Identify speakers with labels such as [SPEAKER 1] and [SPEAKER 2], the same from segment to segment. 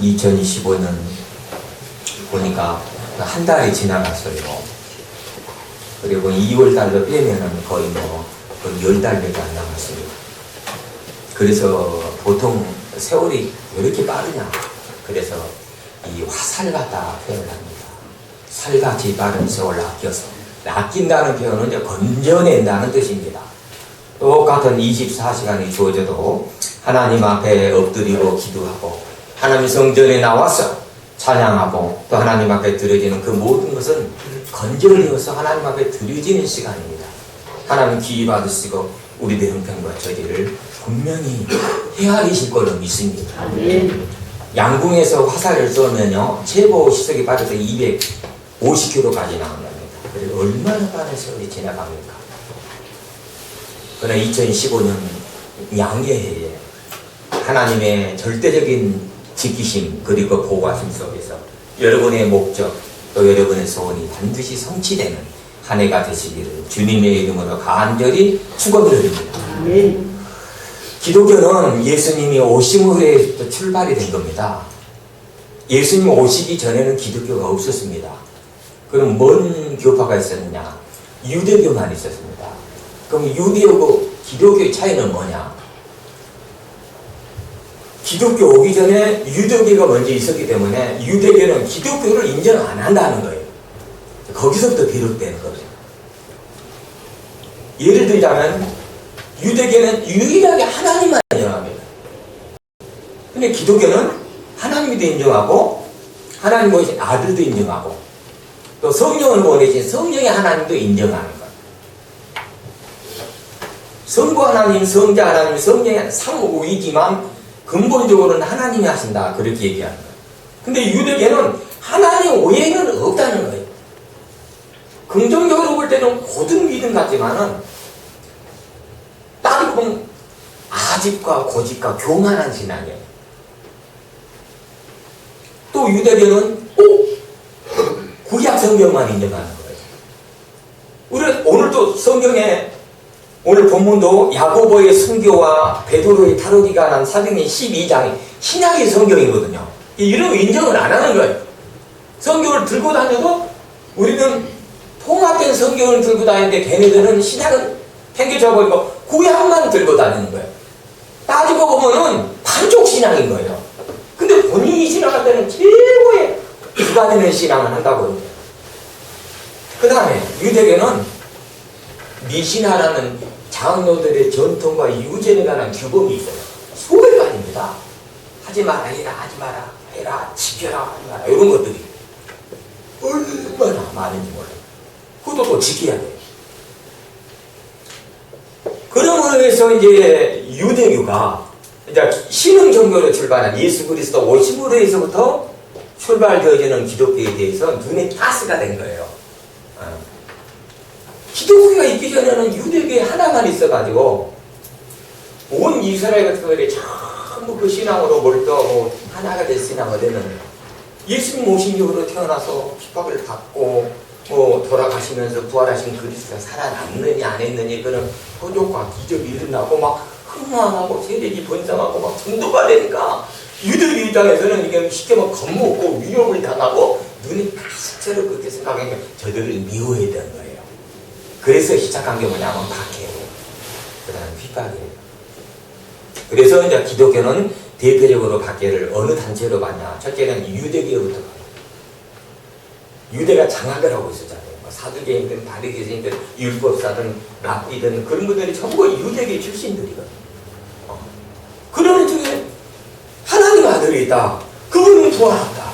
[SPEAKER 1] 2025년 보니까 한 달이 지나갔어요. 그리고 2월 달로 빼면은 거의 거의 10달밖에 안 남았습니다. 그래서 보통 세월이 왜 이렇게 빠르냐? 그래서 이 화살같다 표현을 합니다. 살같이 빠른 세월을 아껴서. 아낀다는 표현은 이제 건져낸다는 뜻입니다. 똑같은 24시간이 주어져도 하나님 앞에 엎드리고 기도하고 하나님 성전에 나와서 찬양하고 또 하나님 앞에 드려지는 그 모든 것은 건져내어서 하나님 앞에 드려지는 시간입니다. 하나님 기회 받으시고 우리의 형편과 저지를 분명히 헤아리실 걸로 믿습니다. 양궁에서 화살을 쏘면요 최고 시속이 빠르서 250km까지 나온답니다. 그래서 얼마나 빠른 세월이 지나갑니까? 그러나 2015년 양해해에 하나님의 절대적인 지키심 그리고 보호하심 속에서 여러분의 목적 또 여러분의 소원이 반드시 성취되는 한 해가 되시기를 주님의 이름으로 간절히 축원드립니다. 기독교는 예수님이 오심으로 출발이 된 겁니다. 예수님 오시기 전에는 기독교가 없었습니다. 그럼 뭔 교파가 있었느냐? 유대교만 있었습니다. 그럼 유대교고 기독교의 차이는 뭐냐? 기독교 오기 전에 유대교가 먼저 있었기 때문에 유대교는 기독교를 인정 안 한다는 거예요. 거기서부터 비롯된 거죠. 예를 들자면 유대교는 유일하게 하나님만 인정합니다. 근데 기독교는 하나님도 인정하고 하나님 보내신 아들도 인정하고 또 성령을 보내신 성령의 하나님도 인정하는 거예요. 성부 하나님, 성자 하나님, 성령의 삼위이지만 근본적으로는 하나님이 하신다. 그렇게 얘기하는 거예요. 근데 유대교는 하나님 외에는 없다는 거예요. 긍정적으로 볼 때는 고등 믿음 같지만은 따지고 보면 아집과 고집과 교만한 신앙이에요. 또 유대교는 구약 성경만 인정하는 거예요. 우리 오늘도 성경에 오늘 본문도 야고보의 순교와 베드로의 타로기가 난 사도행전 12장이 신약의 성경이거든요. 이런 거 인정을 안 하는 거예요. 성경을 들고 다녀도 우리는 통합된 성경을 들고 다니는데 걔네들은 신약은 팽개쳐버리고 구약만 들고 다니는 거예요. 따지고 보면은 반쪽 신앙인 거예요. 근데 본인이 신앙할 때는 최고의 기가 되는 신앙을 한다고 그러죠. 그 다음에 유대교는 미신하라는 장로들의 전통과 유전에 관한 규범이 있어요. 수백 가지입니다. 하지 마라, 해라, 하지 마라, 해라, 지켜라, 하지 마라, 이런 것들이 얼마나 많은지 몰라요. 그것도 또 지켜야 돼요. 그러므로 해서 이제 유대교가 이제 신흥 종교로 출발한 예수 그리스도 오심으로 해서부터 출발되어지는 기독교에 대해서 눈에 가스가 된 거예요. 기독교가 있기 전에는 유대교에 하나만 있어가지고 온 이스라엘 같은 것들이 전부 그 신앙으로 몰두하고 하나가 될 신앙을 했는데 예수님 오신 이후로 태어나서 핍박을 받고 돌아가시면서 부활하신 그리스도가 살아남느냐 안 했느냐 그런 표적과 기적이 일어나고 막 흥망하고 세력이 번성하고 막 전도가 되니까 유대교 입장에서는 이게 쉽게 막 겁먹고 위협을 당하고 눈이 가시처럼 그렇게 생각하니까 저들을 미워했던 거예요. 그래서 시작한 게 뭐냐면 박해예요. 그 다음에 핍박이에요. 그래서 이제 기독교는 대표적으로 박해를 어느 단체로 받냐? 첫째는 유대교부터 받아요. 유대가 장악을 하고 있었잖아요. 사두개인든 바리새인든 율법사든 랍비든 그런 분들이 전부 유대교 출신들이거든요. 그러는 중에 하나님 아들이 있다. 그분은 부활한다.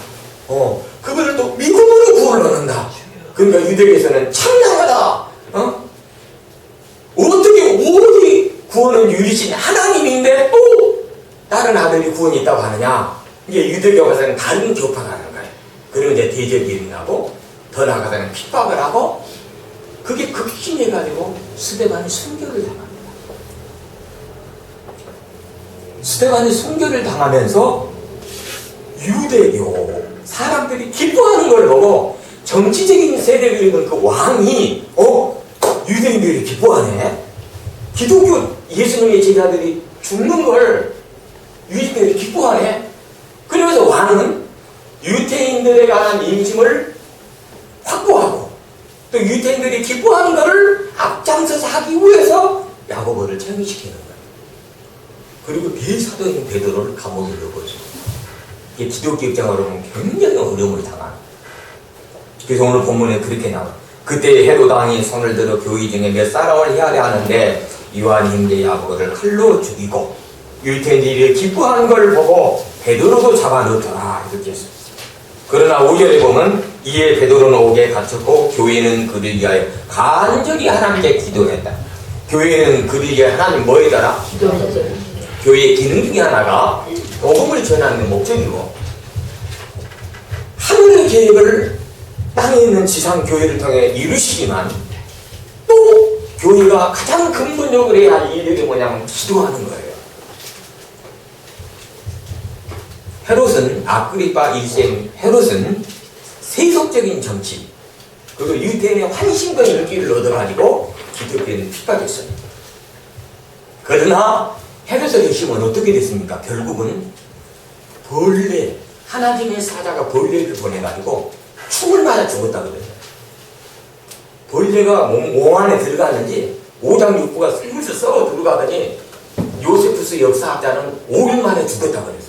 [SPEAKER 1] 그분을 또 믿음으로 구원을 얻는다. 그러니까 유대교에서는 참나하다. 어떻게 오직 구원은 유리신 하나님인데 또 다른 아들이 구원이 있다고 하느냐? 이게 유대교에서는 다른 교파가 하는 거예요. 그리고 이제 대적이 일어나고 더 나아가서는 핍박을 하고 그게 극심해가지고 스데반이 순교를 당합니다. 스데반이 순교를 당하면서 유대교 사람들이 기뻐하는 걸 보고 정치적인 세력을 이룬 그 왕이 유대인들이 기뻐하네. 기독교 예수님의 제자들이 죽는 걸 유대인들이 기뻐하네. 그러면서 왕은 유대인들에 관한 인심을 확보하고 또 유대인들이 기뻐하는 것을 앞장서서 하기 위해서 야고보를 청구시키는 거예요. 그리고 대사도인 베드로를 감옥에 넣어버리죠. 이게 기독교 입장으로 보면 굉장히 어려움을 당한. 그래서 오늘 본문에 그렇게 나와요. 그때 헤롯 왕이 손을 들어 교회 중에 몇 사람을 헤아려 하는데 요한 형제 야고보를 칼로 죽이고 유대인들이 기뻐하는 걸 보고 베드로도 잡아넣더라 이렇게 했어요. 그러나 5절에 보면 이에 베드로는 옥에 갇혔고 교회는 그를 위하여 간절히 하나님께 기도했다. 교회는 그를 위하여 하나님 뭐에 따라?
[SPEAKER 2] 기도하죠.
[SPEAKER 1] 교회의 기능 중에 하나가 복음을 전하는 목적이고 하늘의 계획을 땅에 있는 지상 교회를 통해 이루시지만 또 교회가 가장 근본적으로 해야 할 일이 뭐냐면 기도하는 거예요. 헤롯은 아그리파 1세 헤롯은 세속적인 정치 그리고 유대인의 환심과 인기를 얻어가지고 기독교인을 핍박했어요. 그러나 헤롯의 핵심은 어떻게 됐습니까? 결국은 벌레 하나님의 사자가 벌레를 보내가지고 충을 맞아 죽었다 그랬어요. 벌레가 몸 안에 들어갔는지 오장육부가 슬슬 썩어 들어가더니 요세푸스 역사학자는 5일 만에 죽었다 그랬어요.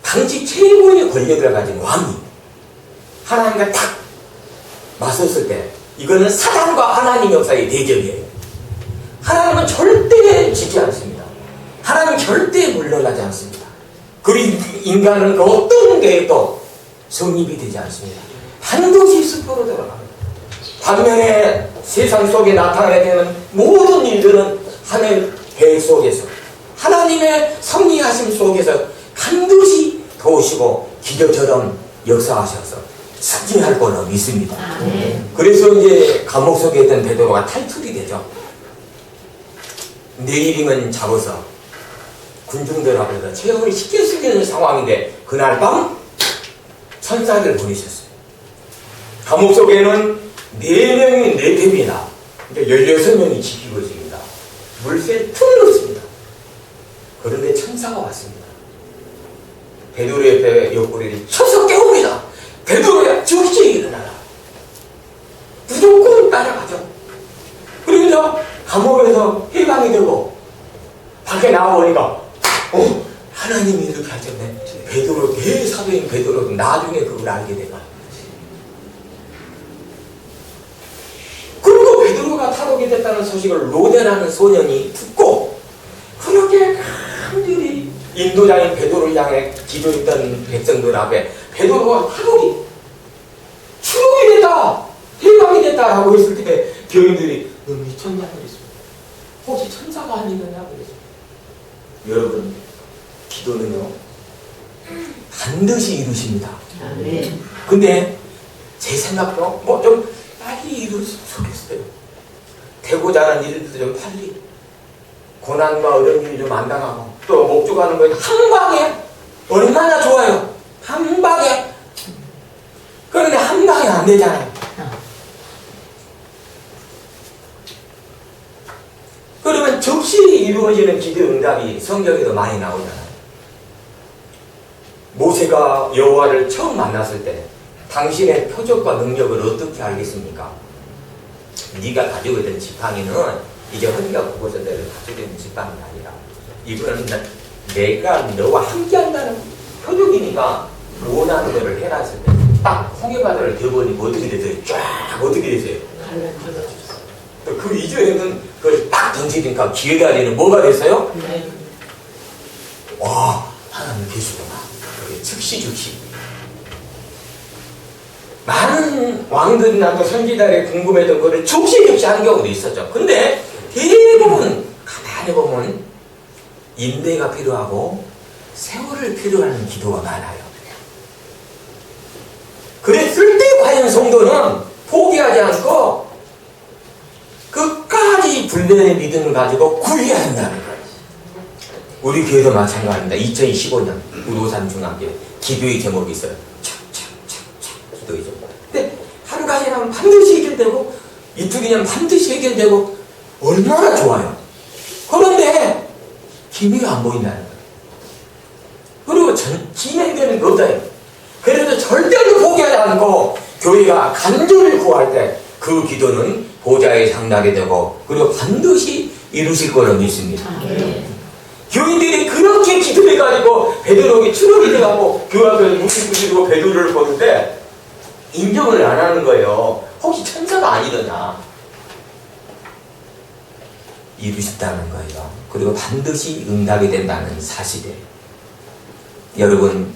[SPEAKER 1] 당시 최고의 권력을 가진 왕이 하나님과 딱 맞섰을 때 이거는 사단과 하나님 역사의 대결이에요. 하나님은 절대 지지 않습니다. 하나님은 절대 물러나지 않습니다. 그리고 인간은 그 어떤 계획도 성립이 되지 않습니다. 반드시 숲으로 들어갑니다. 반면에 세상 속에 나타나게 되는 모든 일들은 하나님의 계획 속에서 하나님의 섭리하심 속에서 반드시 도우시고 기적처럼 역사하셔서 승진할 거는 믿습니다. 그래서 이제 감옥 속에 있던 베드로가 탈출이 되죠. 내일이면 잡아서 군중들 앞에서 체형을 시킬 수 있는 상황인데 그날 밤 천사를 보내셨어요. 감옥 속에는 4명이 4탭이나 16명이 지키고 있습니다. 물새 틈은 없습니다. 그런데 천사가 왔습니다. 베드로 옆에 옆구리를 쳐서 깨웁니다. 베드로야 즉시 일어나라. 무조건 따라가죠. 그러면서 감옥에서 해방이 되고 밖에 나와보니까 하나님이 이렇게 하셨네. 베드로 대사도인 베드로도 나중에 그걸 알게 되가. 그리고 베드로가 탈옥이 됐다는 소식을 로데라는 소년이 듣고 그렇게 간절히 인도자인 베드로를 향해 기도했던 백성들 앞에 베드로가 탈옥이 추록이 됐다 해방이 됐다라고 했을 때 교인들이 너 미쳤냐 그랬습니다. 혹시 천사가 아니느냐 그랬습니다. 여러분 기도는요 반드시 이루십니다. 근데 제 생각도 뭐 좀 빨리 이루었으면 좋겠어요. 되고자 하는 일들도 좀 빨리 고난과 어려운 일이 좀 안 당하고 또 목적하는 거에 한 방에 얼마나 좋아요. 한 방에. 그런데 한 방에 안 되잖아요. 그러면 즉시 이루어지는 기도 응답이 성경에도 많이 나오잖아요. 모세가 여호와를 처음 만났을 때 당신의 표적과 능력을 어떻게 알겠습니까? 네가 가지고 있던 지팡이는 이제 허리가 굽어서 내가 가지고 있는 지팡이 아니라 이거는 내가 너와 함께한다는 표적이니까 원하는 것을 해라 했을 때 딱 홍해바다를 덮어버리고 어떻게 되세요? 쫙 어떻게 되세요? 그 이전에는 그걸 딱 던지니까 기회다리는 뭐가 됐어요? 와 하나님 계시구나. 즉시 많은 왕들이나 또 선지자들이 궁금했던 거를 즉시 하는 경우도 있었죠. 근데 대부분 가만히 보면 인내가 필요하고 세월을 필요하는 기도가 많아요. 그랬을 때 과연 성도는 포기하지 않고 끝까지 불변의 믿음을 가지고 구해야 한다는 거예요. 우리 교회도 마찬가지입니다. 2015년 우도산 중앙교회 기도의 제목이 있어요. 착착착착 기도의 제목. 근데 하루가 지나면 반드시 해결되고 이틀이면 반드시 해결되고 얼마나 좋아요. 그런데 기미가 안 보인다는 거예요. 그리고 그리고 진행되는 것들. 그래도 절대로 포기하지 않고 교회가 간절히 구할 때 그 기도는 보좌에 상나게 되고 그리고 반드시 이루실 거로 믿습니다. 교인들이 그렇게 기도해가지고 베드로에게 추락이 돼가고 교회 앞에 무릎 꿇고 베드로를 보는데 인정을 안 하는 거예요. 혹시 천사가 아니더냐? 이루셨다는 거예요. 그리고 반드시 응답이 된다는 사실이에요. 여러분,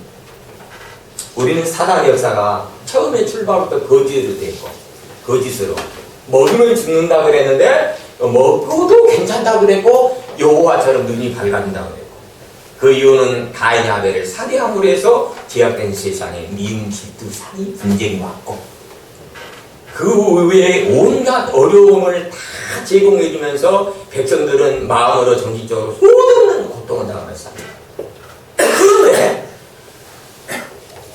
[SPEAKER 1] 우리는 사단의 역사가 처음에 출발부터 거짓으로 먹으면 죽는다 그랬는데 먹고도 괜찮다 그랬고 여호와처럼 눈이 밝아진다 그랬고 그 이유는 가인이 아벨을 살해함으로 해서 제약된 세상에 미움, 질투, 상의, 분쟁이 왔고 그 외에 온갖 어려움을 다 제공해 주면서 백성들은 마음으로 정신적으로 소득는 고통을 당하면서 그런데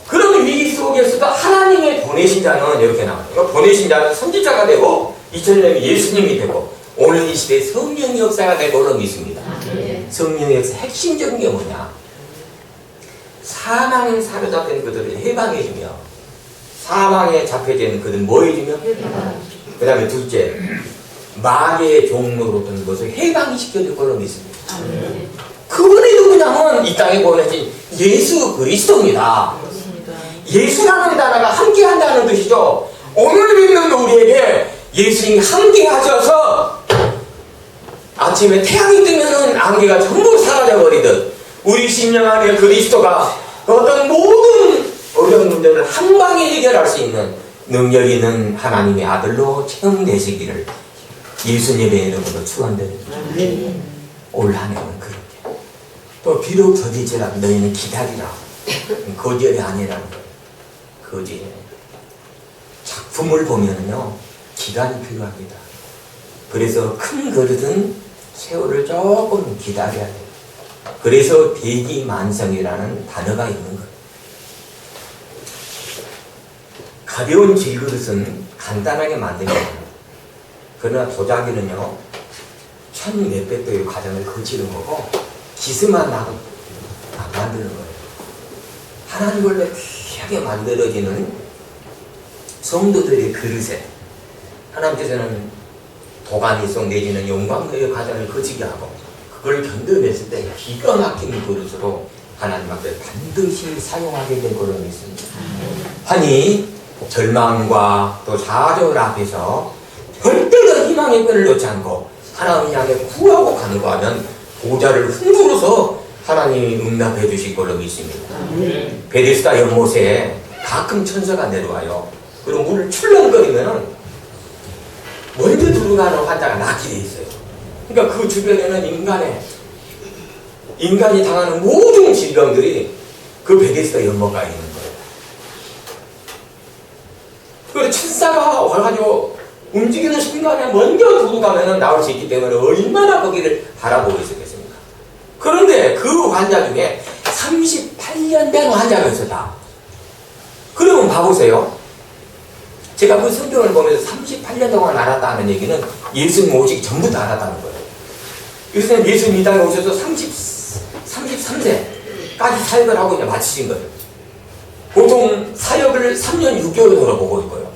[SPEAKER 1] 그런 위기 속에서도 하나님의 보내신 자는 이렇게 나와요. 보내신 자는 선지자가 되고 2000년에 예수님이 되고 오늘 이 시대에 성령의 역사가 될 걸로 믿습니다. 성령의 역사 핵심적인 게 뭐냐? 사망에 사로잡힌 그들을 해방해주며 사망에 잡혀진 그들 뭐 해주며? 그 다음에 둘째, 마귀의 종로로 된 것을 해방시켜줄 걸로 믿습니다. 그분이 누구냐면 이 땅에 보내신 예수 그리스도입니다. 예수라는 단어가 함께한다는 뜻이죠. 오늘 믿는 우리에게 예수님이 함께하셔서 아침에 태양이 뜨면 안개가 전부 사라져버리듯 우리 심령 안에 그리스도가 어떤 모든 어려운 문제를 한 방에 해결할 수 있는 능력 있는 하나님의 아들로 체험되시기를 예수님의 이름으로 축원드립니다. 올 한 해는 그렇게 또 비록 더딜지라도 너희는 기다리라. 거절이 아니라는 거예요. 거절이 작품을 보면요 기간이 필요합니다. 그래서 큰 그릇은 세월을 조금 기다려야 돼요. 그래서 대기만성이라는 단어가 있는 거예요. 가벼운 질그릇은 간단하게 만듭니다. 그러나 도자기는요 1000몇백 도의 과정을 거치는 거고 기스만 나도 안 만드는 거예요. 하나님 원래 귀하게 만들어지는 성도들의 그릇에 하나님께서는 도가니송 내지는 영광의 과정을 거치게 하고 그걸 견뎌냈을 때 기가 막힌 그릇으로 하나님 앞에 반드시 사용하게 될 걸로 믿습니다. 아니 절망과 또 좌절 앞에서 절대로 희망의 끈을 놓지 않고 하나님 향해 구하고 가는 거 하면 보좌를 흔들어서 하나님이 응답해 주실 걸로 믿습니다. 베데스다 연못에 가끔 천사가 내려와요. 그리고 물을 출렁거리면은 먼저 들어가는 환자가 낫게 돼 있어요. 그러니까 그 주변에는 인간이 당하는 모든 질병들이 그 베데스다 연못가에 있는 거예요. 그리고 천사가 와가지고 움직이는 순간에 먼저 들어가면은 나올 수 있기 때문에 얼마나 거기를 바라보고 있었겠습니까? 그런데 그 환자 중에 38년 된 환자가 있었다. 그러면 봐보세요. 제가 그 성경을 보면서 38년 동안 알았다는 얘기는 예수님 오시기 전부터 알았다는 거예요. 예수님 이 땅에 오셔서 33세까지 사역을 하고 이제 마치신 거예요. 보통 사역을 3년 6개월 돌아보고 있고요.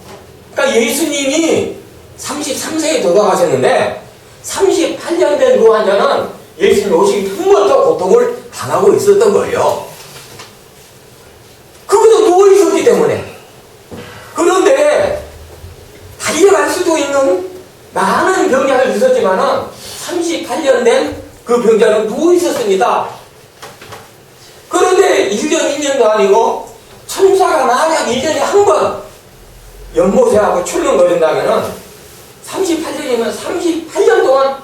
[SPEAKER 1] 그러니까 예수님이 33세에 돌아가셨는데 38년 된 그 환자는 예수님 오시기 전부터 고통을 당하고 있었던 거예요. 그것도 누워있었기 때문에. 그런데 달려갈 수도 있는 많은 병자를 있었지만은 38년 된 그 병자는 누워있었습니다. 그런데 1년, 2년도 아니고 천사가 만약 1년에 한 번 연못에 하고 출렁거린다면은 38년이면 38년 동안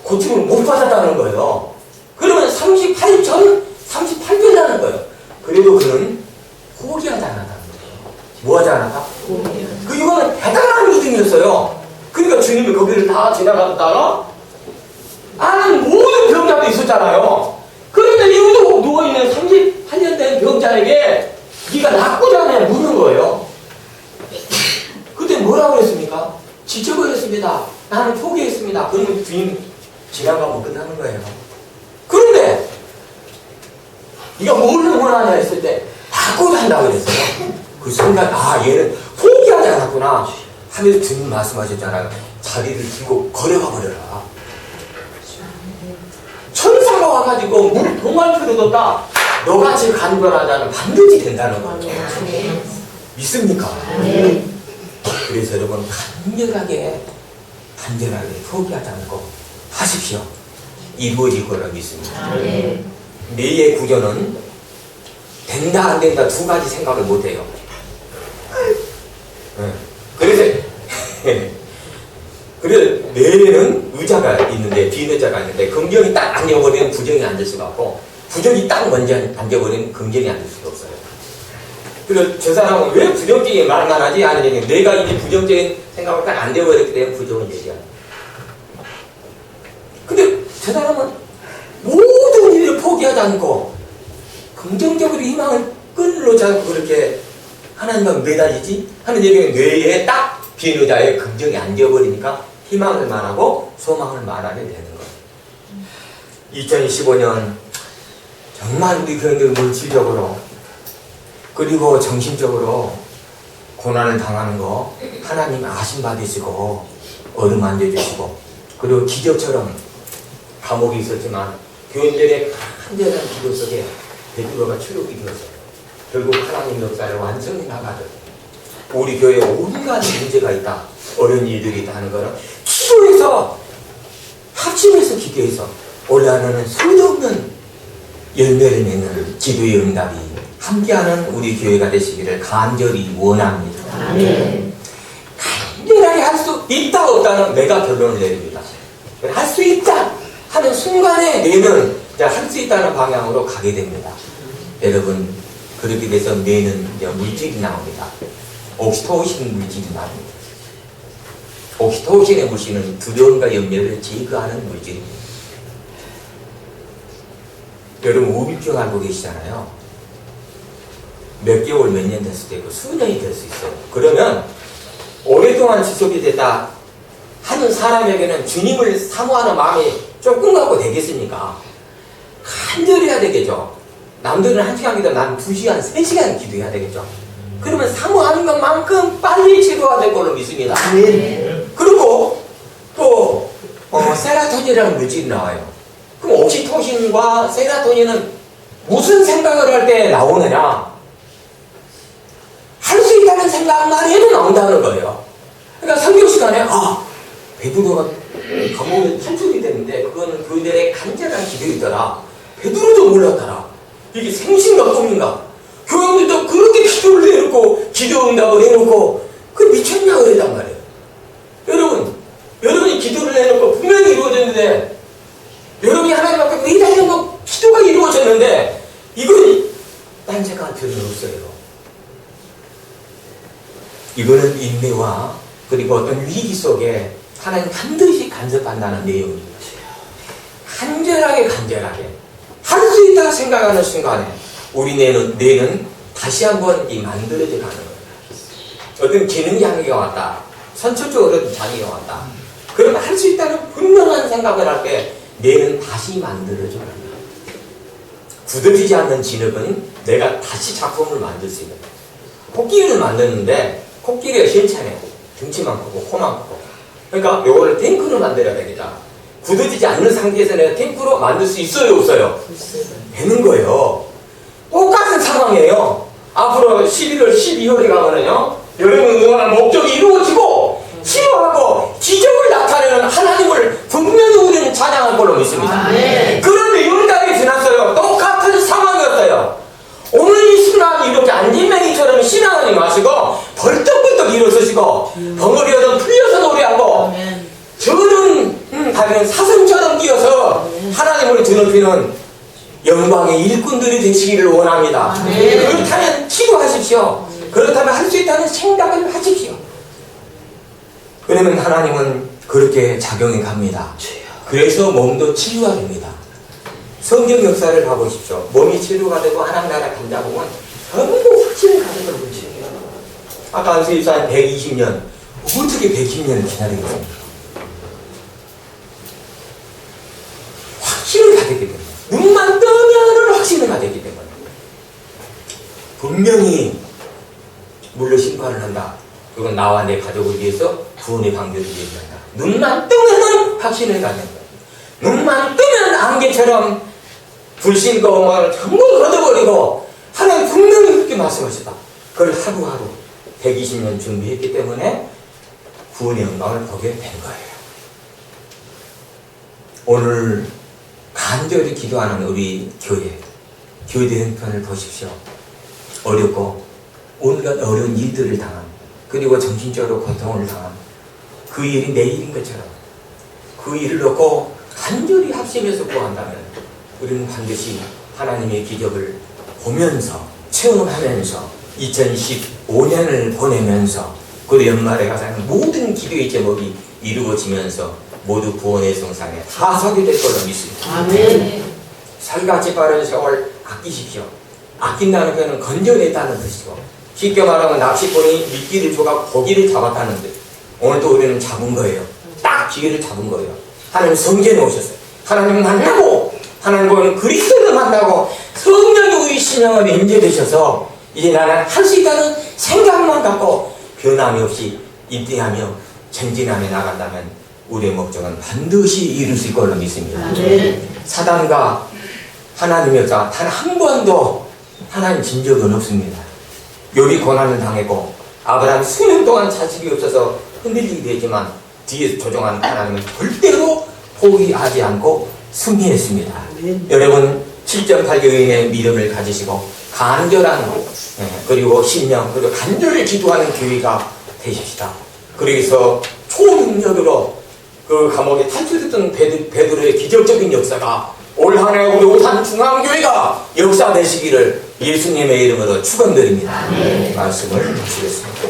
[SPEAKER 1] 고침을 못 받았다는 거예요. 그러면 38년이라는 거예요. 그래도 그는 포기하지 않았다는 거예요. 뭐 하지 않았다? 그 이거는 대단한 믿음이었어요. 그러니까 주님이 거기를 다 지나갔다가 아는 모든 병자도 있었잖아요. 그런데 이것도 누워있는 38년 된 병자에게 네가 낫고자 하냐 묻는 거예요. 그때 뭐라고 했습니까? 지쳐버렸습니다. 나는 포기했습니다. 그러면 주님 지나가면 끝나는 거예요. 그런데 네가 뭘 원하냐 했을 때 바꿔도 한다고 그랬어요. 그 순간 얘는 포기하지 않았구나 하면서 주님 말씀하셨잖아요. 자리를 들고 걸어가 버려라. 천사가 와가지고 물 동할 필요도 없다. 너같이 간절하자면 반드시 된다는 거죠. 믿습니까? 그래서 여러분 간절하게 포기하지 않고 하십시오. 이루어질 거라 믿습니다. 내의 구조는 된다 안 된다 두 가지 생각을 못해요. 그래서 뇌에는 의자가 있는데 비의자가 있는데 긍정이 딱 앉아버리면 부정이 앉을 수가 없고 부정이 딱 먼저 앉아버리면 긍정이 앉을 수가 없어요. 그래서 저 사람은 왜 부정적인 말만 하지? 하는 얘기는 내가 이제 부정적인 생각을 딱 앉아버렸기 때문에 부정을 얘기하는. 근데 저 사람은 모든 일을 포기하지 않고 긍정적으로 희망을 끈으로 잡고 그렇게 하나님만 매달리지? 하는 얘기는 뇌에 딱 빈 의자에 긍정이 앉아버리니까 희망을 말하고 소망을 말하게 되는 거예요. 2015년 정말 우리 교인들 물질적으로 그리고 정신적으로 고난을 당하는 거 하나님 아심받으시고 어루만져 주시고 그리고 기적처럼 감옥이 있었지만 교인들의 간절한 기도 속에 베드로가 추록이 되었어요. 결국 하나님 역사를 완전히 나가죠. 우리 교회에 온갖 문제가 있다, 어려운 일들이 있다 하는 거는 기도해서 합심해서 기도해서 올라오는 수도 없는 열매를 맺는 기도의 응답이 함께하는 우리 교회가 되시기를 간절히 원합니다. 간절하게 할 수 있다 없다는 내가 결론을 내립니다. 할 수 있다 하는 순간에 뇌는 할 수 있다는 방향으로 가게 됩니다. 여러분 그렇게 돼서 뇌는 이제 물질이 나옵니다. 옥시토신 물질이 나옵니다. 옥시토신의 물질은 두려움과 염려를 제거하는 물질입니다. 여러분 우울증 알고 계시잖아요. 몇 개월 몇 년 됐을 때 있고 수년이 될 수 있어요. 그러면 오랫동안 지속이 됐다 하는 사람에게는 주님을 사모하는 마음이 조금 갖고 되겠습니까? 간절히 해야 되겠죠. 남들은 1시간 기도 나는 2시간, 3시간 기도해야 되겠죠. 그러면 사모하는 것만큼 빨리 치료가 될 걸로 믿습니다. 그리고 또 세라토닌이라는 물질이 나와요. 그럼 옥시토신과 세라토닌은 무슨 생각을 할 때 나오느냐? 할 수 있다는 생각만 해도 나온다는 거예요. 그러니까 성경 시간에 베드로가 감옥에 탈출이 되는데 그거는 그들의 간절한 기도이더라. 베드로도 몰랐더라. 이게 생신가 꿈인가? 교황들도 그렇게 기도를 해놓고 기도 응답을 해놓고 그 미쳤냐 그랬단 말이에요. 여러분이 기도를 해놓고 분명히 이루어졌는데 여러분이 하나님 앞에 매달려놓고 기도가 이루어졌는데 이건 딴 생각 들은 없어요. 이거는 인내와 그리고 어떤 위기 속에 하나님 반드시 간섭한다는 내용입니다. 간절하게 할 수 있다 생각하는 순간에 우리 뇌는 다시 한번 만들어져 가는 거예요. 어떤 기능 장애가 왔다. 선천적으로 장애가 왔다. 그러면 할 수 있다는 분명한 생각을 할 때 뇌는 다시 만들어져 갑니다. 굳어지지 않는 진흙은 내가 다시 작품을 만들 수 있는 거예요. 코끼리를 만드는데 코끼리가 시원찮아요. 등치만 크고 코만 크고. 그러니까 요거를 탱크로 만들어야 되겠다. 굳어지지 않는 상태에서 내가 탱크로 만들 수 있어요 없어요? 되는 거예요. 똑같은 상황이에요. 앞으로 11월 12월에 가면은요 여러분 응원한 목적이 이루어지고 치료하고 기적을 나타내는 하나님을 분명히 우리는 찬양할 걸로 믿습니다. 그런데 연달이 지났어요. 똑같은 상황이었어요. 오늘 이 순간 이렇게 안진뱅이처럼 신앙을 임하시고 벌떡벌떡 일어서시고 벙어리여서 풀려서 노래하고 저는 다른 사슴처럼 뛰어서 하나님을 드높이는 영광의 일꾼들이 되시기를 원합니다. 그렇다면 기도하십시오. 그렇다면 할 수 있다는 생각을 하십시오. 그러면 하나님은 그렇게 작용해 갑니다. 그래서 몸도 치유가 됩니다. 성경 역사를 봐보십시오. 몸이 치료가 되고 하나님 나라 간다 보면 전부 확신을 가지는 분이에요. 아까 안수입사 120년 어떻게 120년을 기다리겠습니까? 확신을 가졌기 때문에 눈만 뜨면은 확신을 가졌기 때문에 분명히 물로 심판을 한다. 그건 나와 내 가족을 위해서 구원의 방법을 얘기한다. 눈만 뜨면은 확신을 갖는 거야. 눈만 뜨면 안개처럼 불신검을 전부 걷어버리고 하나님 분명히 그렇게 말씀하셨다. 그걸 하루하루 120년 준비했기 때문에 구원의 영광을 보게 된 거예요. 오늘 간절히 기도하는 우리 교회 형편을 보십시오. 어렵고 온갖 어려운 일들을 당함, 그리고 정신적으로 고통을 당함. 그 일이 내 일인 것처럼 그 일을 놓고 간절히 합심해서 구한다면 우리는 반드시 하나님의 기적을 보면서 체험하면서 2015년을 보내면서 그 연말에 가서 모든 기도의 제목이 이루어지면서 모두 구원의 성산에 다 서게 될 걸로 믿습니다.
[SPEAKER 2] 아멘.
[SPEAKER 1] 살같이 빠른 세월 아끼십시오. 아낀다는 표현은 건져냈다는 뜻이고, 쉽게 말하면 낚시꾼이 미끼를 줘가 고기를 잡았다는 뜻. 오늘도 우리는 잡은 거예요. 딱 기회를 잡은 거예요. 하나님 성전에 오셨어요. 하나님 만나고, 하나님은 그리스도를 만나고 성령이 우리 신앙을 임재되셔서 이제 나는 할 수 있다는 생각만 갖고 변함이 없이 입대하며 전진하며 나간다면 우리의 목적은 반드시 이룰 수 있을 걸로 믿습니다.
[SPEAKER 2] 아멘.
[SPEAKER 1] 사단과 하나님의 역사 단 한 번도 하나님 진 적은 없습니다. 욥이 고난을 당했고 아브라함 수년 동안 자식이 없어서 흔들리기도 했지만 뒤에서 조종한 하나님은 절대로 포기하지 않고 승리했습니다.
[SPEAKER 2] 아멘.
[SPEAKER 1] 여러분 7.8교인의 믿음을 가지시고 간절한 그리고 신령 그리고 간절히 기도하는 교회가 되십시다. 그래서 초능력으로 그 감옥에 탈출했던 베드로의 기적적인 역사가 올 한 해 우리 오산 중앙교회가 역사되시기를 예수님의 이름으로 축원드립니다. 말씀을 마치겠습니다.